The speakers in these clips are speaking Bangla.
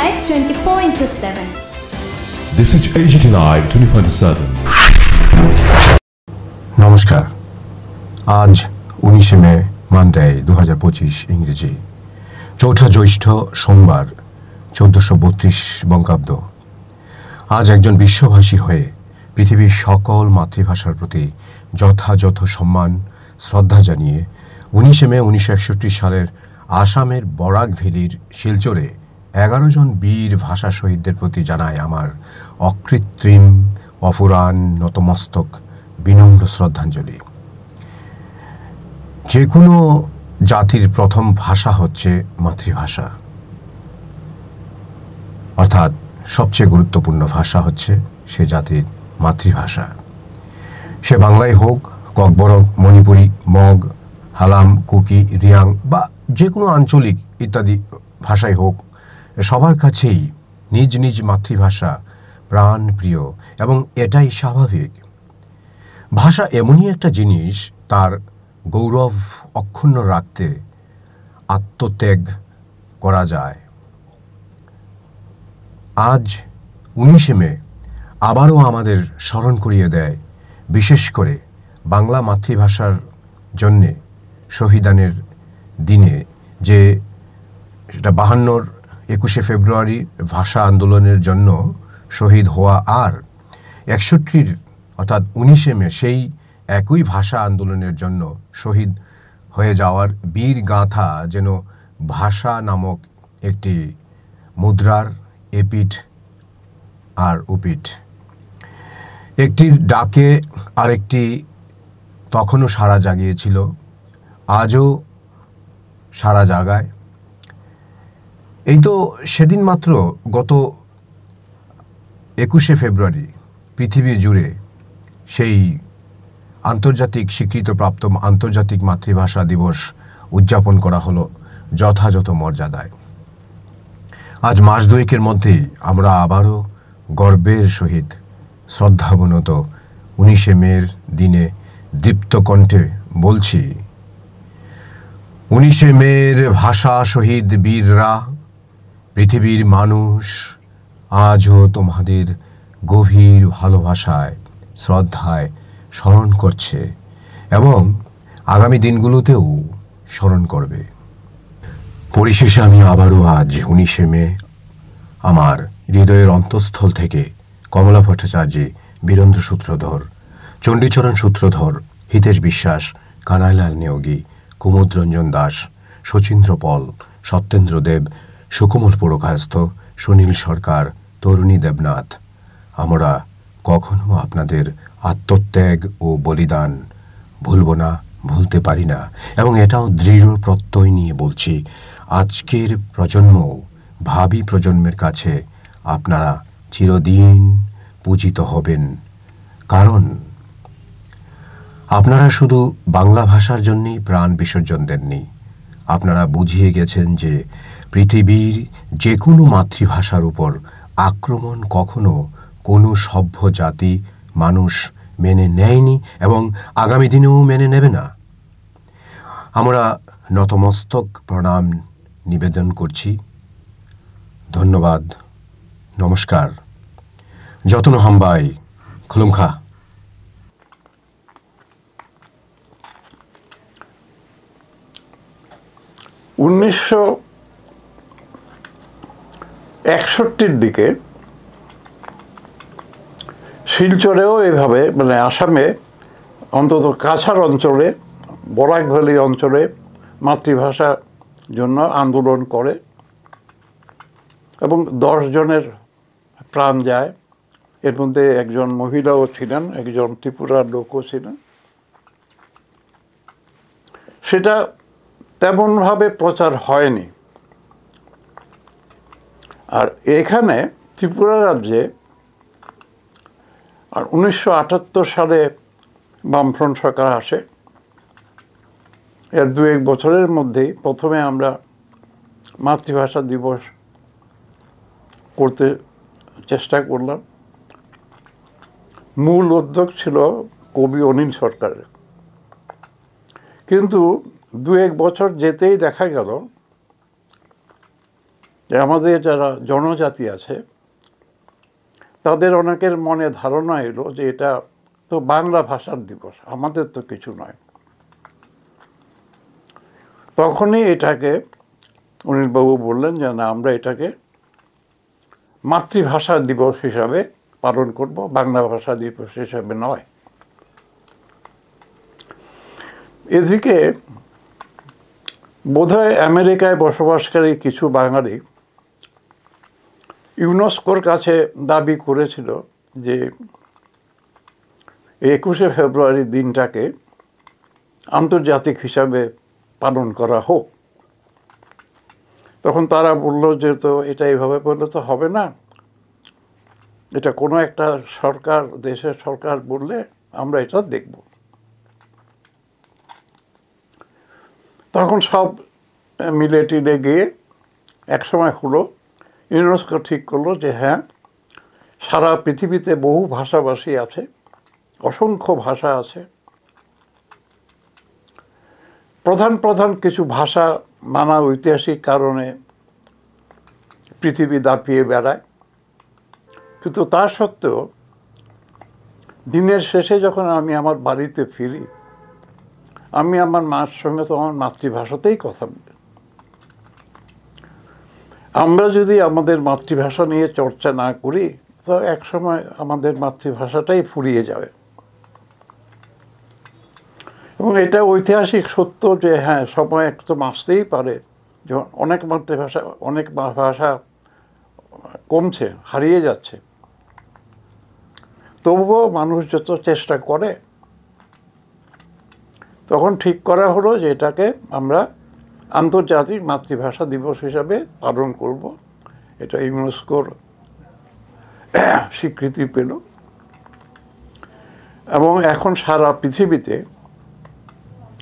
Live 24/7. This is AGT Live 24/7. নমস্কার। আজ 19শে মে মানডে 2025 ইংরেজি 4 জ্যৈষ্ঠ সোমবার 1432 বঙ্গাব্দ। আজ একজন বিশ্বভাষী হয়ে পৃথিবীর সকল মাতৃভাষার প্রতি যথাযথ সম্মান শ্রদ্ধা জানিয়ে 19শে মে 1961 সালের আসামের বরাক ভ্যালির শিলচরে 11 জন বীর ভাষা শহীদদের প্রতি জানায় আমার অকৃত্রিম অফুরান নতমস্তক বিনম্র শ্রদ্ধাঞ্জলি। যে কোনো জাতির প্রথম ভাষা হচ্ছে মাতৃভাষা, অর্থাৎ সবচেয়ে গুরুত্বপূর্ণ ভাষা হচ্ছে সে জাতির মাতৃভাষা। সে বাংলাই হোক, ককবরক, মণিপুরি, মগ, হালাম, কুকি, রিয়াং বা যে কোনো আঞ্চলিক ইত্যাদি ভাষাই হোক, সবার কাছেই নিজ নিজ মাতৃভাষা প্রাণ প্রিয় এবং এটাই স্বাভাবিক। ভাষা এমনই একটা জিনিস, তার গৌরব অক্ষুণ্ণ রাখতে আত্মত্যাগ করা যায়। আজ 19শে মে আবারও আমাদের স্মরণ করিয়ে দেয় বিশেষ করে বাংলা মাতৃভাষার জন্যে শহীদানের দিনে, যে সেটা 52-র 21শে ফেব্রুয়ারি ভাষা আন্দোলনের জন্য শহীদ হওয়া, আর 61-র অর্থাৎ 19শে মে সেই একই ভাষা আন্দোলনের জন্য শহীদ হয়ে যাওয়ার বীর গাথা যেন ভাষা নামক একটি মুদ্রার এপিঠ আর ওপিঠ। একটির ডাকে আরেকটি তখনও সাড়া জাগিয়েছিল, আজও সাড়া জাগায়। এই তো সেদিন মাত্র গত 21শে ফেব্রুয়ারি পৃথিবী জুড়ে সেই আন্তর্জাতিক স্বীকৃতিপ্রাপ্ত আন্তর্জাতিক মাতৃভাষা দিবস উদযাপন করা হলো যথাযথ মর্যাদায়। আজ মাস দুয়েকের মধ্যেই আমরা আবারও গর্বের সহিত শ্রদ্ধাবনত 19শে মের দিনে দীপ্ত কণ্ঠে বলছি, 19শে মের ভাষা শহীদ বীররা, পৃথিবীর মানুষ আজও তোমাদের গভীর ভালোবাসায় শ্রদ্ধায় স্মরণ করছে এবং আগামী দিনগুলোতেও স্মরণ করবে। পরিশেষে আমি আবারও আজ 19শে মে আমার হৃদয়ের অন্তঃস্থল থেকে কমলা ভট্টাচার্য, বীরেন্দ্র সূত্রধর, চণ্ডীচরণ সূত্রধর, হিতেশ বিশ্বাস, কানাইলাল নেওগি, কুমুদ রঞ্জন দাস, শচীন্দ্র পল, সত্যেন্দ্র দেব, সুকোমল পুরকায়স্থ, সুনীল সরকার, তরুণী দেবনাথ, আমরা কখনো আপনাদের আত্মত্যাগ ও বলিদান ভুলব না, ভুলতে পারি না এবং এটাও দৃঢ় প্রত্যয় নিয়ে বলছি, আজকের প্রজন্ম ভাবী প্রজন্মের কাছে আপনারা চিরদিন পূজিত হবেন। কারণ আপনারা শুধু বাংলা ভাষার জন্যই প্রাণ বিসর্জন দেননি, আপনারা বুঝিয়ে গেছেন যে পৃথিবীর যে কোনো মাতৃভাষার উপর আক্রমণ কখনো কোনো সভ্য জাতি মানুষ মেনে নেয়নি এবং আগামী দিনেও মেনে নেবে না। আমরা নতমস্তক প্রণাম নিবেদন করছি। ধন্যবাদ, নমস্কার, যতন হাম্বাই, খুলুমখা। 1961-র দিকে শিলচরেও এভাবে, মানে আসামে অন্তত কাছাড় অঞ্চলে, বরাক ভ্যালি অঞ্চলে মাতৃভাষার জন্য আন্দোলন করে এবং 10 জনের প্রাণ যায়। এর মধ্যে একজন মহিলাও ছিলেন, একজন ত্রিপুরার লোকও ছিলেন। সেটা তেমনভাবে প্রচার হয়নি। আর এখানে ত্রিপুরা রাজ্যে আর 1978 সালে বামফ্রন্ট সরকার আসে। এর 2-1 বছরের মধ্যেই প্রথমে আমরা মাতৃভাষা দিবস করতে চেষ্টা করলাম। মূল উদ্যোগ ছিল কবি অনিল সরকারের, কিন্তু 2-1 বছর যেতেই দেখা গেল যে আমাদের যারা জনজাতি আছে তাদের অনেকের মনে ধারণা এলো যে এটা তো বাংলা ভাষার দিবস, আমাদের তো কিছু নয়। তখনই এটাকে অনিলবাবু বললেন যে না, আমরা এটাকে মাতৃভাষা দিবস হিসাবে পালন করব, বাংলা ভাষা দিবস হিসাবে নয়। এদিকে বোধহয় আমেরিকায় বসবাসকারী কিছু বাঙালি ইউনেস্কোর কাছে দাবি করেছিল যে 21শে ফেব্রুয়ারি দিনটাকে আন্তর্জাতিক হিসাবে পালন করা হোক। তখন তারা বলল যে তো এটা এইভাবে বললে তো হবে না, এটা কোনো একটা সরকার, দেশের সরকার বললে আমরা এটা দেখব। তখন সব মিলে টিলে গিয়ে একসময় হলো ইউনেস্কো ঠিক করলো যে হ্যাঁ, সারা পৃথিবীতে বহু ভাষাভাষী আছে, অসংখ্য ভাষা আছে, প্রধান প্রধান কিছু ভাষা নানা ঐতিহাসিক কারণে পৃথিবী দাপিয়ে বেড়ায়, কিন্তু তা সত্ত্বেও দিনের শেষে যখন আমি আমার বাড়িতে ফিরি, আমি আমার মার সঙ্গে তো আমার মাতৃভাষাতেই কথা বলি। আমরা যদি আমাদের মাতৃভাষা নিয়ে চর্চা না করি তো একসময় আমাদের মাতৃভাষাটাই ফুরিয়ে যাবে। এবং এটা ঐতিহাসিক সত্য যে হ্যাঁ, সময় একদম আসতেই পারে যখন অনেক মাতৃভাষা, অনেক ভাষা কমছে, হারিয়ে যাচ্ছে। তবুও মানুষ যত চেষ্টা করে, তখন ঠিক করা হলো যে এটাকে আমরা আন্তর্জাতিক মাতৃভাষা দিবস হিসাবে পালন করব। এটা ইউনেস্কোর স্বীকৃতি পেল এবং এখন সারা পৃথিবীতে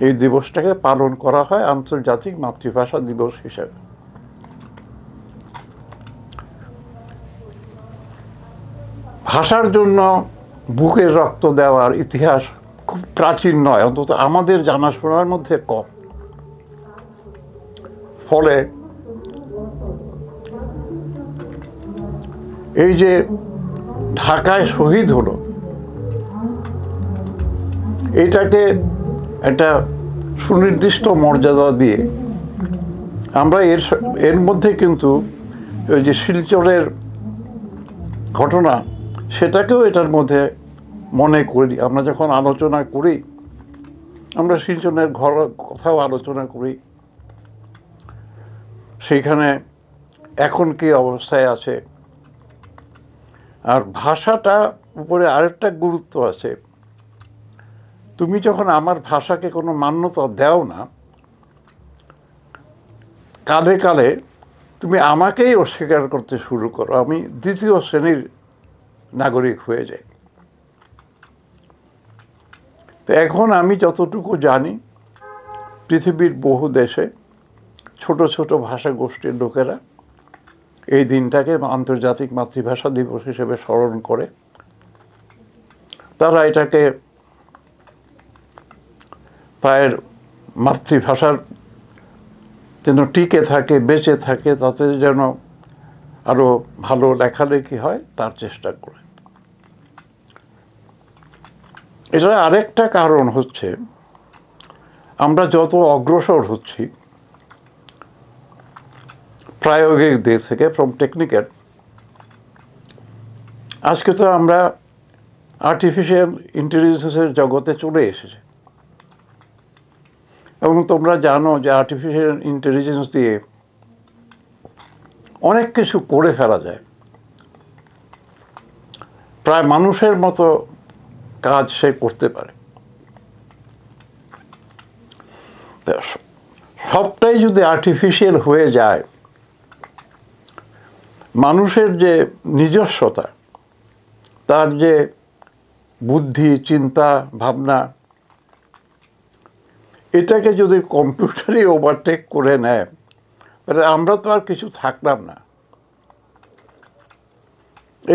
এই দিবসটাকে পালন করা হয় আন্তর্জাতিক মাতৃভাষা দিবস হিসাবে। ভাষার জন্য বুকের রক্ত দেওয়ার ইতিহাস খুব প্রাচীন নয়, অন্তত আমাদের জানাশোনার মধ্যে কম। ফলে এই যে ঢাকায় শহীদ হলো, এটাকে একটা সুনির্দিষ্ট মর্যাদা দিয়ে আমরা এর মধ্যে কিন্তু ওই যে শিলচরের ঘটনা, সেটাকেও এটার মধ্যে মনে করি। আমরা যখন আলোচনা করি, আমরা শিলচরের কথাও আলোচনা করি, সেইখানে এখন কি অবস্থায় আছে। আর ভাষাটা উপরে আরেকটা গুরুত্ব আছে, তুমি যখন আমার ভাষাকে কোনো মান্যতা দাও না, কালে কালে তুমি আমাকেই অস্বীকার করতে শুরু করো, আমি দ্বিতীয় শ্রেণীর নাগরিক হয়ে যাই। তো এখন আমি যতটুকু জানি, পৃথিবীর বহু দেশে ছোট ছোট ভাষা গোষ্ঠীর লোকেরা এই দিনটাকে আন্তর্জাতিক মাতৃভাষা দিবস হিসেবে স্মরণ করে। তারা এটাকে তাদের মাতৃভাষার যেন টিকে থাকে, বেঁচে থাকে, তাতে যেন আরও ভালো লেখালেখি হয় তার চেষ্টা করে। এটার আরেকটা কারণ হচ্ছে, আমরা যত অগ্রসর হচ্ছি প্রায়োগিক দিক থেকে, ফ্রম টেকনিক্যাল, আজকে তো আমরা আর্টিফিশিয়াল ইন্টেলিজেন্সের জগতে চলে এসেছি। এবং তোমরা জানো যে আর্টিফিশিয়াল ইন্টেলিজেন্স দিয়ে অনেক কিছু করে ফেলা যায়, প্রায় মানুষের মতো কাজ সে করতে পারে। সবটাই যদি আর্টিফিশিয়াল হয়ে যায়, মানুষের যে নিজস্বতা, তার যে বুদ্ধি, চিন্তা, ভাবনা, এটাকে যদি কম্পিউটারই ওভারটেক করে নেয়, তাহলে আমরা তো আর কিছু থাকলাম না।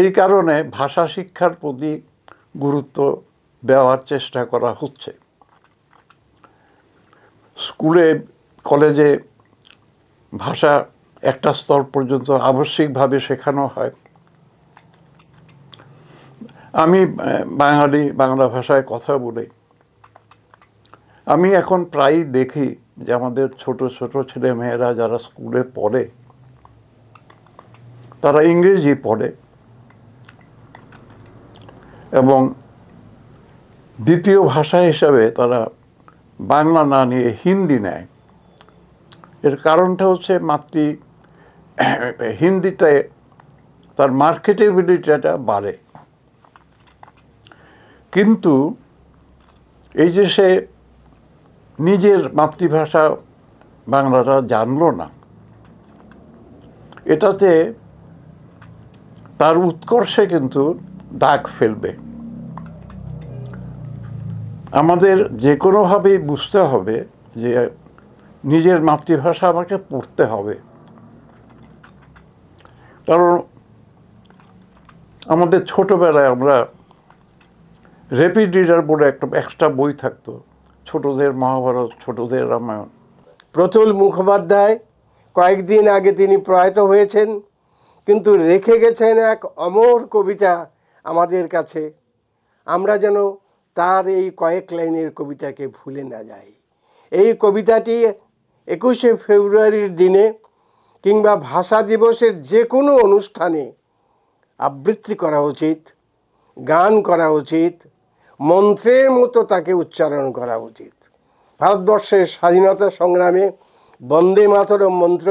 এই কারণে ভাষা শিক্ষার প্রতি গুরুত্ব দেওয়ার চেষ্টা করা হচ্ছে। স্কুলে, কলেজে ভাষা একটা স্তর পর্যন্ত আবশ্যিকভাবে শেখানো হয়। আমি বাঙালি, বাংলা ভাষায় কথা বলি। আমি এখন প্রায়ই দেখি যে আমাদের ছোট ছোট ছেলে মেয়েরা যারা স্কুলে পড়ে তারা ইংরেজি পড়ে এবং দ্বিতীয় ভাষা হিসাবে তারা বাংলা না নিয়ে হিন্দি নেয়। এর কারণটা হচ্ছে হিন্দিতে তার মার্কেটেবিলিটিটা বাড়ে, কিন্তু এই যে সে নিজের মাতৃভাষা বাংলাটা জানলো না, এটাতে তার উৎকর্ষে কিন্তু দাগ ফেলবে। আমাদের যে কোনোভাবেই বুঝতে হবে যে নিজের মাতৃভাষা আমাকে পড়তে হবে, কারণ আমাদের ছোটোবেলায় আমরা র্যাপিড রিডার বলে একটা এক্সট্রা বই থাকতো, ছোটদের মহাভারত, ছোটদের রামায়ণ। প্রতুল মুখোপাধ্যায় কয়েকদিন আগে তিনি প্রয়াত হয়েছেন, কিন্তু রেখে গেছেন এক অমর কবিতা আমাদের কাছে। আমরা যেন তার এই কয়েক লাইনের কবিতাকে ভুলে না যাই। এই কবিতাটি 21শে ফেব্রুয়ারির দিনে কিংবা ভাষা দিবসের যে কোনো অনুষ্ঠানে আবৃত্তি করা উচিত, গান করা উচিত, মন্ত্রের মতো তাকে উচ্চারণ করা উচিত। ভারতবর্ষের স্বাধীনতা সংগ্রামে বন্দে মাতরম মন্ত্র,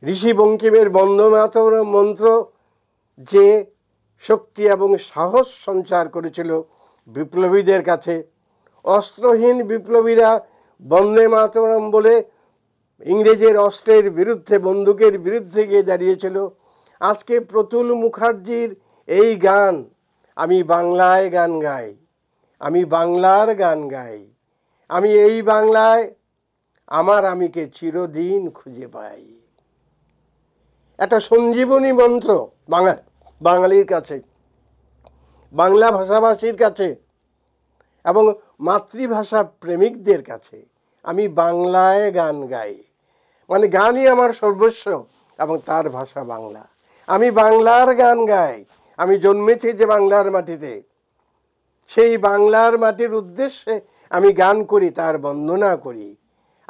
ঋষি বঙ্কিমের বন্দে মাতরম মন্ত্র যে শক্তি এবং সাহস সঞ্চার করেছিল বিপ্লবীদের কাছে, অস্ত্রহীন বিপ্লবীরা বন্দে মাতরম বলে ইংরেজের অস্ত্রের বিরুদ্ধে, বন্দুকের বিরুদ্ধে গিয়ে দাঁড়িয়েছিল। আজকে প্রতুল মুখার্জির এই গান, আমি বাংলায় গান গাই, আমি বাংলার গান গাই, আমি এই বাংলায় আমার আমিকে চিরদিন খুঁজে পাই, একটা সঞ্জীবনী মন্ত্র বাঙালির কাছে, বাংলা ভাষাভাষীর কাছে এবং মাতৃভাষা প্রেমিকদের কাছে। আমি বাংলায় গান গাই, মানে গানই আমার সর্বস্ব এবং তার ভাষা বাংলা। আমি বাংলার গান গাই, আমি জন্মেছি যে বাংলার মাটিতে, সেই বাংলার মাটির উদ্দেশ্যে আমি গান করি, তার বন্দনা করি।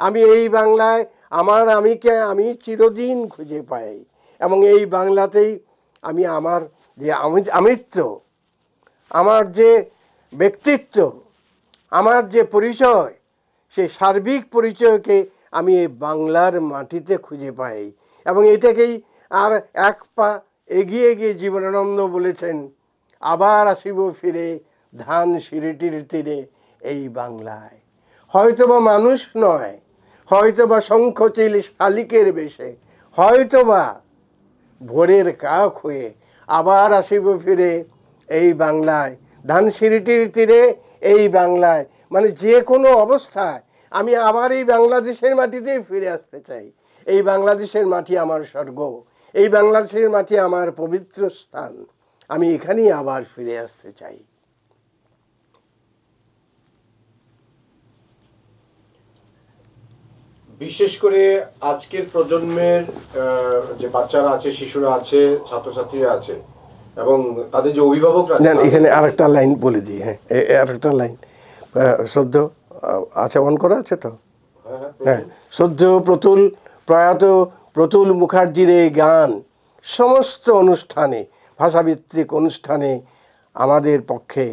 আমি এই বাংলায় আমার আমিকে আমি চিরদিন খুঁজে পাই এবং এই বাংলাতেই আমি আমার যে আমিত্ব, আমার যে ব্যক্তিত্ব, আমার যে পরিচয়, সেই সার্বিক পরিচয়কে আমি এই বাংলার মাটিতে খুঁজে পাই। এবং এটাকেই আর এক পা এগিয়ে গিয়ে জীবনানন্দ বলেছেন, আবার আসিব ফিরে ধান সিঁড়িটির তীরে এই বাংলায়। হয়তোবা মানুষ নয়, হয়তোবা শঙ্খচিল শালিকের বেশে, হয়তোবা ভোরের কাক হয়ে আবার আসিব ফিরে এই বাংলায়, ধান সিঁড়িটির তীরে এই বাংলায়। মানে যে কোনো অবস্থায় আমি আবার এই বাংলাদেশের মাটিতেই ফিরে আসতে চাই। এই বাংলাদেশের মাটি আমার স্বর্গ, এই বাংলাদেশের মাটি আমার পবিত্র স্থান, আমি এখানেই আবার ফিরে আসতে চাই। বিশেষ করে আজকের প্রজন্মের যে বাচ্চারা আছে, শিশুরা আছে, ছাত্রছাত্রীরা আছে এবং তাদের যে অভিভাবকরা, এখানে আরেকটা লাইন বলে দিই। হ্যাঁ, আরেকটা লাইন সদ্য আচ্ছা অন করা আছে তো? হ্যাঁ, সদ্য প্রয়াত প্রতুল মুখার্জির এই গান সমস্ত অনুষ্ঠানে, ভাষাভিত্তিক অনুষ্ঠানে আমাদের পক্ষে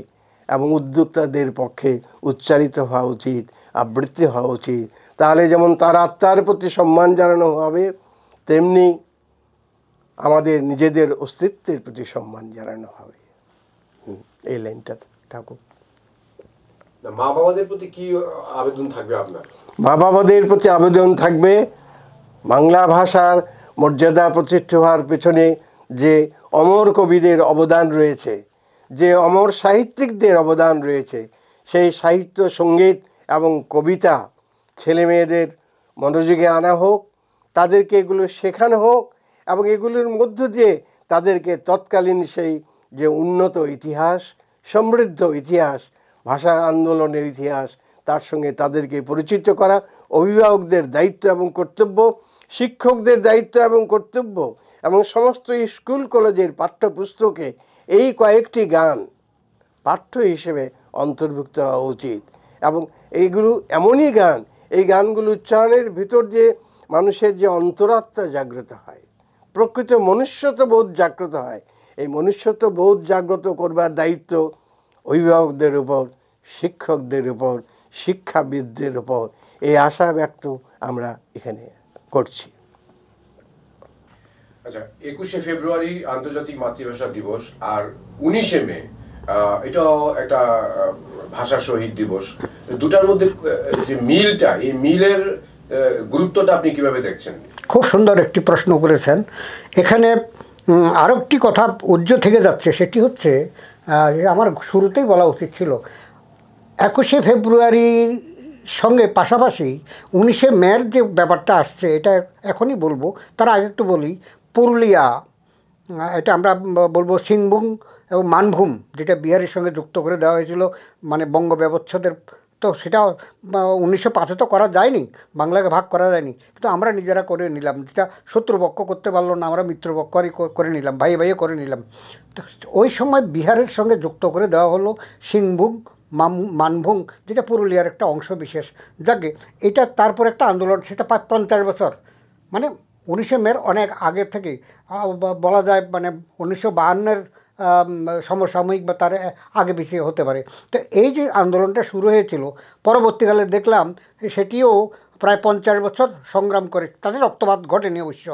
এবং উদ্যোক্তাদের পক্ষে উচ্চারিত হওয়া উচিত, আবৃত্তি হওয়া উচিত। তাহলে যেমন তার আত্মার প্রতি সম্মান জানানো হবে, তেমনি আমাদের নিজেদের অস্তিত্বের প্রতি সম্মান জানানো হবে। এই লাইনটা থাকুক। মা বাবাদের প্রতি কি আবেদন থাকবে আপনার? মা বাবাদের প্রতি আবেদন থাকবে, বাংলা ভাষার মর্যাদা প্রতিষ্ঠা হওয়ার পেছনে যে অমর কবিদের অবদান রয়েছে, যে অমর সাহিত্যিকদের অবদান রয়েছে, সেই সাহিত্য, সঙ্গীত এবং কবিতা ছেলে মেয়েদের মনোযোগে আনা হোক, তাদেরকে এগুলো শেখানো হোক এবং এগুলোর মধ্য দিয়ে তাদেরকে তৎকালীন সেই যে উন্নত ইতিহাস, সমৃদ্ধ ইতিহাস, ভাষা আন্দোলনের ইতিহাস, তার সঙ্গে তাদেরকে পরিচিত করা অভিভাবকদের দায়িত্ব এবং কর্তব্য। শিক্ষকদের দায়িত্ব এবং কর্তব্য এবং সমস্ত স্কুল কলেজের পাঠ্যপুস্তকে এই কয়েকটি গান পাঠ্য হিসেবে অন্তর্ভুক্ত হওয়া উচিত। এবং এইগুলো এমনই গান, এই গানগুলো উচ্চারণের ভিতর যে মানুষের যে অন্তরাত্মা জাগ্রত হয়, প্রকৃত মনুষ্যত্ববোধ জাগ্রত হয়, এই মনুষ্যত্ববোধ জাগ্রত করবার দায়িত্ব অভিভাবকদের উপর, শিক্ষকদের উপর, শিক্ষাবিদদের উপর। এই আশা ব্যক্ত আমরা এখানে করছি। আচ্ছা, 21শে ফেব্রুয়ারি আন্তর্জাতিক মাতৃভাষা দিবস আর 19শে মে এটাও একটা ভাষা শহীদ দিবস। দুটার মধ্যে যে মিলটা, এই মিলের গুরুত্বটা আপনি কিভাবে দেখছেন? খুব সুন্দর একটি প্রশ্ন করেছেন। এখানে আরও একটি কথা উজ্জ্বল থেকে যাচ্ছে, সেটি হচ্ছে আমার শুরুতেই বলা উচিত ছিল, 21শে ফেব্রুয়ারি সঙ্গে পাশাপাশি 19শে মের যে ব্যাপারটা আসছে, এটা এখনই বলবো। তার আগে একটু বলি, পুরুলিয়া, এটা আমরা বলবো সিংভূম এবং মানভূম, যেটা বিহারের সঙ্গে যুক্ত করে দেওয়া হয়েছিল মানে বঙ্গ ব্যবচ্ছেদের, তো সেটা 1905 তো করা যায়নি, বাংলাকে ভাগ করা যায়নি, কিন্তু আমরা নিজেরা করে নিলাম। যেটা শত্রুপক্ষ করতে পারলো না, আমরা মিত্রপক্ষই করে নিলাম, ভাই ভাইয়ে করে নিলাম। তো ওই সময় বিহারের সঙ্গে যুক্ত করে দেওয়া হলো সিংভূম মানভূম, যেটা পুরুলিয়ার একটা অংশ বিশেষ। যাকে এটা তারপর একটা আন্দোলন, সেটা 50 বছর, মানে 19শে মের অনেক আগে থেকে বলা যায়, মানে 1952-এর সমসাময়িক বা তার আগে পিছিয়ে হতে পারে। তো এই যে আন্দোলনটা শুরু হয়েছিল, পরবর্তীকালে দেখলাম সেটিও প্রায় 50 বছর সংগ্রাম করে, তাদের রক্তপাত ঘটেনি অবশ্য।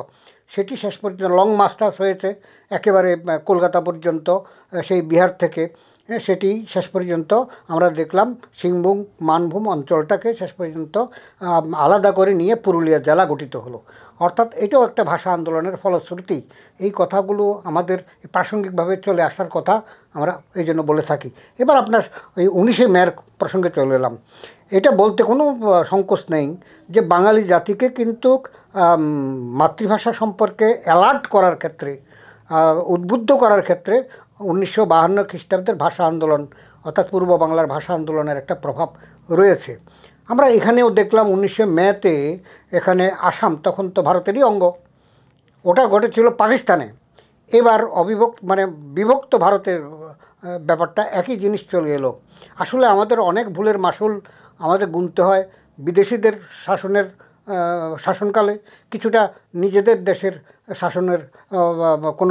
সেটি শেষ পর্যন্ত লং মাস্টার্স হয়েছে একেবারে কলকাতা পর্যন্ত, সেই বিহার থেকে। সেটি শেষ পর্যন্ত আমরা দেখলাম সিংভূম মানভূম অঞ্চলটাকে শেষ পর্যন্ত আলাদা করে নিয়ে পুরুলিয়া জেলা গঠিত হলো। অর্থাৎ এটাও একটা ভাষা আন্দোলনের ফলশ্রুতি। এই কথাগুলো আমাদের প্রাসঙ্গিকভাবে চলে আসার কথা আমরা এই জন্য বলে থাকি। এবার আপনার ওই 19শে মের প্রসঙ্গে চলে এলাম। এটা বলতে কোনো সংকোচ নেই যে বাঙালি জাতিকে কিন্তু মাতৃভাষা সম্পর্কে অ্যালার্ট করার ক্ষেত্রে, উদ্বুদ্ধ করার ক্ষেত্রে 1952 খ্রিস্টাব্দের ভাষা আন্দোলন, অর্থাৎ পূর্ব বাংলার ভাষা আন্দোলনের একটা প্রভাব রয়েছে। আমরা এখানেও দেখলাম 19শে মেতে এখানে আসাম, তখন তো ভারতেরই অঙ্গ, ওটা ঘটেছিল পাকিস্তানে। এবার মানে বিভক্ত ভারতের ব্যাপারটা একই জিনিস চলে এলো। আসলে আমাদের অনেক ভুলের মাসুল আমাদের গুনতে হয় বিদেশিদের শাসনকালে, কিছুটা নিজেদের দেশের শাসনের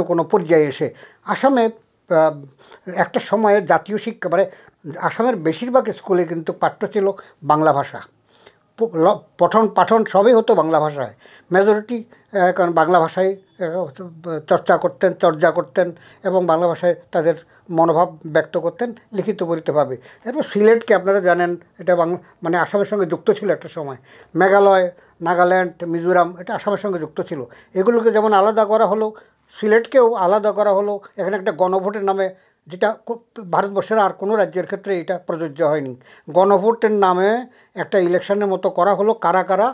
কোনো পর্যায়ে এসে। আসামে একটা সময়ে জাতীয় শিক্ষা, মানে আসামের বেশিরভাগ স্কুলে কিন্তু পাঠ্য ছিল বাংলা ভাষা, পঠন পাঠন সবই হতো বাংলা ভাষায়, মেজরিটি কারণ বাংলা ভাষায় চর্চা করতেন এবং বাংলা ভাষায় তাদের মনোভাব ব্যক্ত করতেন লিখিত পরিতভাবে। এরপর সিলেটকে আপনারা জানেন, এটা মানে আসামের সঙ্গে যুক্ত ছিল একটা সময়। মেঘালয়, নাগাল্যান্ড, মিজোরাম, এটা আসামের সঙ্গে যুক্ত ছিল। এগুলোকে যেমন আলাদা করা হলো, সিলেটকেও আলাদা করা হলো। এখানে একটা গণভোটের নামে, যেটা ভারতবর্ষের আর কোনো রাজ্যের ক্ষেত্রে এটা প্রযোজ্য হয়নি, গণভোটের নামে একটা ইলেকশনের মতো করা হলো, কারা কারা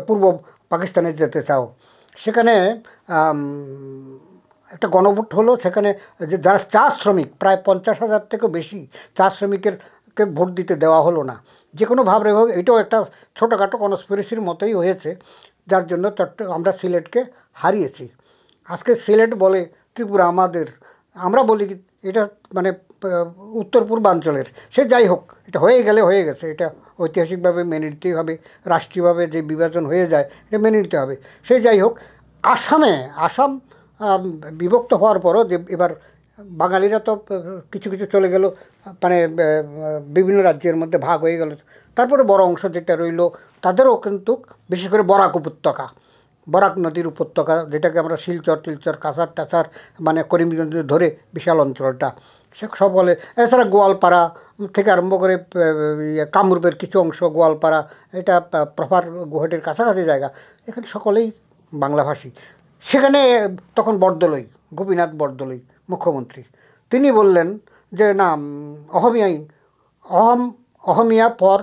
পূর্ব পাকিস্তানে যেতে চাও। সেখানে একটা গণভোট হলো, সেখানে যে যারা চা শ্রমিক, প্রায় 50,000 থেকেও বেশি চা শ্রমিকেরকে ভোট দিতে দেওয়া হলো না। যে কোনোভাবে হোক, এটাও একটা ছোটোখাটো কনস্পিরেসির মতোই হয়েছে, যার জন্য আমরা সিলেটকে হারিয়েছি। আজকে সিলেট বলে ত্রিপুরা আমাদের, আমরা বলি এটা মানে উত্তর পূর্বাঞ্চলের। সে যাই হোক, এটা হয়ে গেছে, এটা ঐতিহাসিকভাবে মেনে নিতেই হবে, রাষ্ট্রীয়ভাবে যে বিভাজন হয়ে যায় এটা মেনে নিতে হবে। সে যাই হোক, আসাম বিভক্ত হওয়ার পরও যে এবার বাঙালিরা তো কিছু কিছু চলে গেল, মানে বিভিন্ন রাজ্যের মধ্যে ভাগ হয়ে গেল। তারপরে বড় অংশ যেটা রইল, তাদেরও কিন্তু বিশেষ করে বরাক নদীর উপত্যকা, যেটাকে আমরা শিলচর টিলচর কাছার টাছার মানে করিমগঞ্জ ধরে বিশাল অঞ্চলটা, সে সব বলে। এছাড়া গোয়ালপাড়া থেকে আরম্ভ করে কামরূপের কিছু অংশ, গোয়ালপাড়া, এটা প্রপার গুয়াহাটির কাছাকাছি জায়গা, এখানে সকলেই বাংলাভাষী। সেখানে তখন গোপীনাথ বরদলৈ মুখ্যমন্ত্রী, তিনি বললেন যে না, অহমিয়া ফর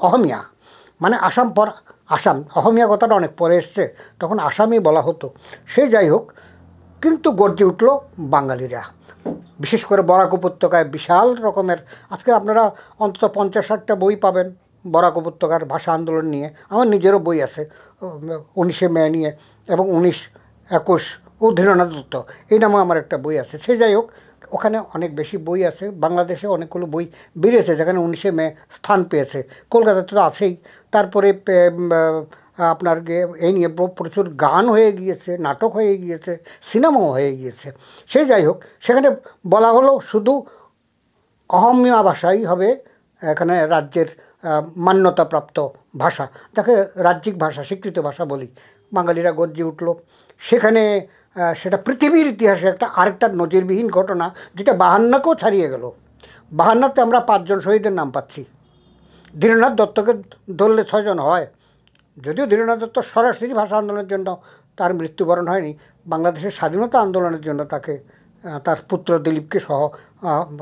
অহমিয়া, মানে আসাম ফর আসাম। অহমিয়া কথাটা অনেক পরে এসছে, তখন আসামই বলা হতো। সে যাই হোক, কিন্তু গর্জে উঠল বাঙালিরা, বিশেষ করে বরাক উপত্যকায় বিশাল রকমের। আজকে আপনারা অন্তত 50-60টা বই পাবেন বরাক উপত্যকার ভাষা আন্দোলন নিয়ে আমার নিজেরও বই আছে 19শে মে নিয়ে, এবং 19-21 ও ধীরেন্দ্রনাথ দত্ত এই নামে আমার একটা বই আছে। সে যাই হোক, ওখানে অনেক বেশি বই আছে। বাংলাদেশে অনেকগুলো বই বেরিয়েছে যেখানে 19শে মে স্থান পেয়েছে। কলকাতাতে তো আছেই। তারপরে আপনার এই নিয়ে প্রচুর গান হয়ে গিয়েছে, নাটক হয়ে গিয়েছে, সিনেমাও হয়ে গিয়েছে। সে যাই হোক, সেখানে বলা হলো শুধু অহমীয়া ভাষাই হবে এখানে রাজ্যের মান্যতাপ্রাপ্ত ভাষা, যাকে রাজ্যিক ভাষা, স্বীকৃত ভাষা বলি। বাঙালিরা গর্জে উঠল। সেখানে সেটা পৃথিবীর ইতিহাসে আরেকটা নজিরবিহীন ঘটনা, যেটা 52কেও ছাড়িয়ে গেল। 52তে আমরা 5 জন শহীদের নাম পাচ্ছি। ধীরেন্দ্রনাথ দত্তকে ধরলে 6 জন হয়। যদিও ধীরেন্দ্রনাথ দত্ত সরাসরি ভাষা আন্দোলনের জন্য তার মৃত্যুবরণ হয়নি, বাংলাদেশের স্বাধীনতা আন্দোলনের জন্য তাকে তার পুত্র দিলীপকে সহ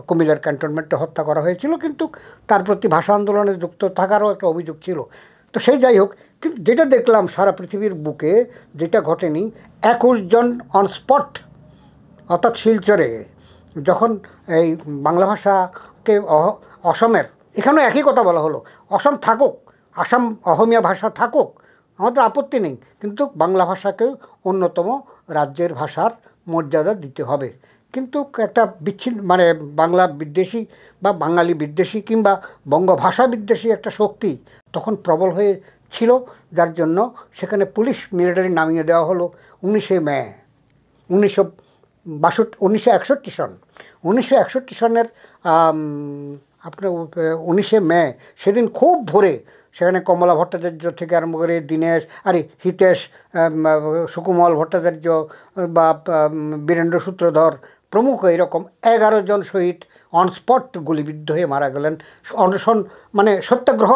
কুমিল্লার ক্যান্টনমেন্টে হত্যা করা হয়েছিল, কিন্তু তার প্রতি ভাষা আন্দোলনে যুক্ত থাকারও একটা অভিযোগ ছিল। তো সেই যাই হোক, কিন্তু যেটা দেখলাম সারা পৃথিবীর বুকে যেটা ঘটেনি, 21 জন অন স্পট, অর্থাৎ শিলচরে যখন এই বাংলা ভাষাকে অসমের, এখানেও একই কথা বলা হলো, অসম থাকুক, আসাম অহমীয়া ভাষা থাকুক, আমাদের আপত্তি নেই, কিন্তু বাংলা ভাষাকে অন্যতম রাজ্যের ভাষার মর্যাদা দিতে হবে। কিন্তু একটা বিচ্ছিন্ন মানে বাংলা বিদ্বেষী বা বাঙালি বিদ্বেষী কিংবা বঙ্গভাষা বিদ্বেষী একটা শক্তি তখন প্রবল হয়ে ছিল, যার জন্য সেখানে পুলিশ মিলিটারি নামিয়ে দেওয়া হলো 19শে মে 1961 সন। 1961 সনের আপনার 19শে মে সেদিন খুব ভোরে সেখানে কমলা ভট্টাচার্য থেকে আরম্ভ করে দীনেশ, হিতেশ, সুকুমল ভট্টাচার্য বা বীরেন্দ্র সূত্রধর প্রমুখ এরকম 11 জন শহীদ অন স্পট গুলিবিদ্ধ হয়ে মারা গেলেন। অনশন মানে সত্যাগ্রহ,